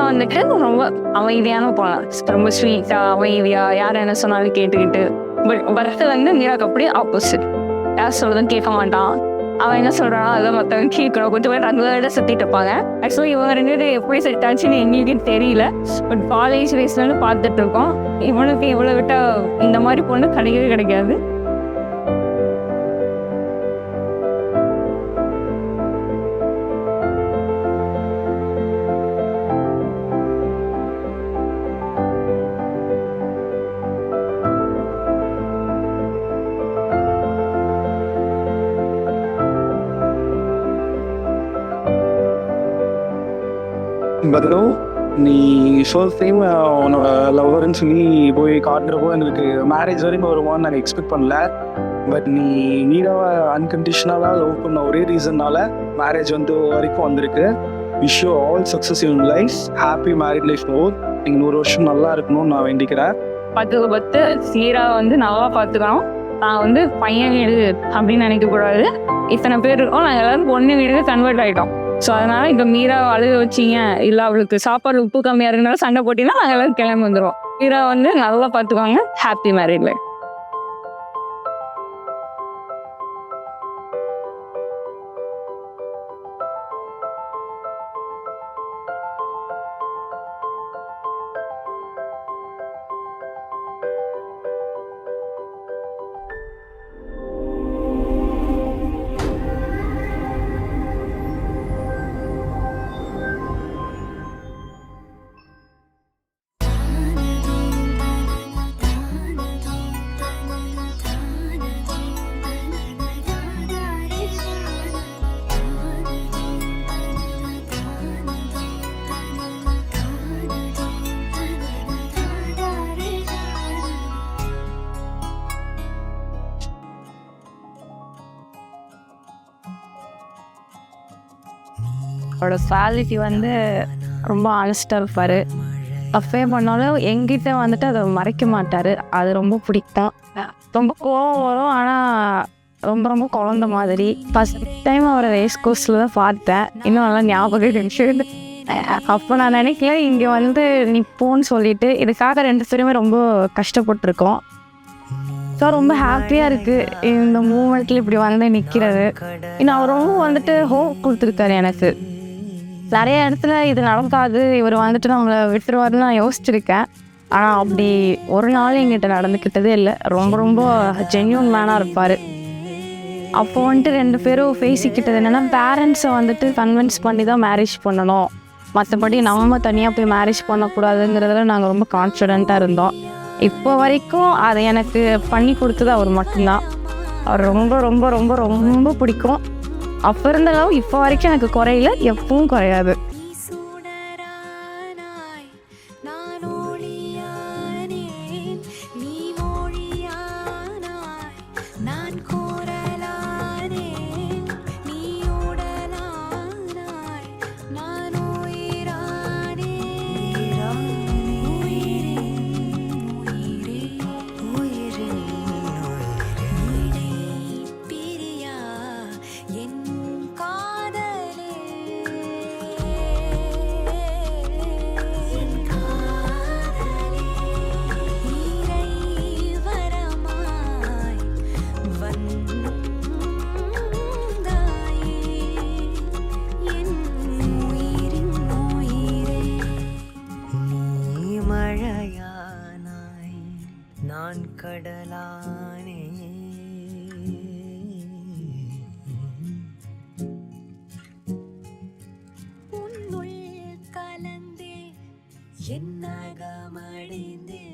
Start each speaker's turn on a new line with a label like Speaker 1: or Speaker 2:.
Speaker 1: வந்துட்டு ரொம்ப அமைதியான பொண்ணு, ரொம்ப ஸ்வீட்டா அமைதியா யார் என்ன சொன்னாலும் கேட்டுக்கிட்டு. பட் பரத் வந்து மீராக்கு அப்படியே ஆப்போசிட். யார் சொல்றதும் கேட்க மாட்டான். அவன் என்ன சொல்றானோ அதான் மற்றவங்க கேட்கணும். கொஞ்சம் பேர் அந்த வேர்டை சுற்றிட்டு இருப்பாங்க. ஆக்சுவலி இவங்க ரெண்டு பேரும் எப்படி செட் ஆச்சுன்னு எங்களுக்கே தெரியல. பட் காலேஜ் வயசுலேருந்து பார்த்துட்டு இருக்கோம். இவனுக்கு இவ்வளோ விட்டா இந்த மாதிரி பொண்ணு கிடைக்கவே கிடைக்காது.
Speaker 2: பத்ரோ, நீ ஃபர்ஸ்ட் டைம் உன்னோட லவ்வர்ன்னு சொல்லி போய் காட்டுறப்போ எனக்கு மேரேஜ் வரைக்கும் வருவான்னு நாங்கள் எக்ஸ்பெக்ட் பண்ணல. பட் நீ நீடாவை அன்கண்டிஷனலாக லவ் பண்ண ஒரே ரீசன்னால மேரேஜ் வரைக்கும் வந்திருக்கு. Wish you all success in life, happy married life over. நீங்கள் 100 வருஷம் நல்லா இருக்கணும்னு நான் வேண்டிக்கிறேன்.
Speaker 1: 10 சீரா நல்லா பார்த்துக்கலாம். நான் பையன் வீடு அப்படின்னு நினைக்கக்கூடாது. இத்தனை பேர் இருக்கோம், நாங்கள் எல்லாரும் பொண்ணு வீடுக்கு கன்வெர்ட் ஆகிட்டோம். ஸோ அதனால் இப்போ மீரா அழுக வச்சிங்க, இல்லை அவளுக்கு சாப்பாடு உப்பு கம்மியாக இருக்குனால சண்டை போட்டிங்கன்னா நாங்கள் எல்லோரும் கிளம்பி வந்துடுவோம். மீரா நல்லா பார்த்துக்குவாங்க. Happy married life. அவரோட குவாலிட்டி ரொம்ப ஆனஸ்டாக இருப்பார். தப்பே பண்ணாலும் எங்கிட்ட அதை மறைக்க மாட்டார். அது ரொம்ப பிடிக்கும். ரொம்ப கோவம் வரும், ஆனால் ரொம்ப ரொம்ப குழந்த மாதிரி. ஃபஸ்ட் டைம் அவரை ரேஸ் கோர்ஸில் தான் பார்த்தேன். இன்னும் நல்லா ஞாபகம் இருந்துச்சு. அப்போ நான் நினைக்கல இங்கே நிற்போன்னு சொல்லிட்டு. இதுக்காக 2 பேருமே ரொம்ப கஷ்டப்பட்டுருக்கோம். ஸோ ரொம்ப ஹாப்பியாக இருக்குது இந்த மூமெண்ட்டில் இப்படி நிற்கிறது. இன்னும் அவர் ரொம்ப ஹோப் கொடுத்துருக்காரு எனக்கு. நிறைய இடத்துல இது நடக்காது, இவர் நம்மளை விட்டுருவாருன்னு நான் யோசிச்சிருக்கேன். ஆனால் அப்படி ஒரு நாள் எங்கிட்ட நடந்துக்கிட்டதே இல்லை. ரொம்ப ரொம்ப ஜென்யூன் மேனாக இருப்பார். அப்போ 2 பேரும் பேசிக்கிட்டது என்னென்னா, பேரண்ட்ஸை கன்வின்ஸ் பண்ணி தான் மேரேஜ் பண்ணணும், மற்றபடி நம்ம தனியாக போய் மேரேஜ் பண்ணக்கூடாதுங்கிறதுல நாங்கள் ரொம்ப கான்ஃபிடெண்ட்டாக இருந்தோம். இப்போ வரைக்கும் அதை எனக்கு பண்ணி கொடுத்தது அவர் மட்டும்தான். அவர் ரொம்ப ரொம்ப ரொம்ப ரொம்ப பிடிக்கும். அப்போ இருந்தாலும் இப்போ வரைக்கும் எனக்கு குறையில, எப்பவும் குறையாது.
Speaker 3: நான் கடலானே உன்னுள் கலந்தே என்னகமடைந்தே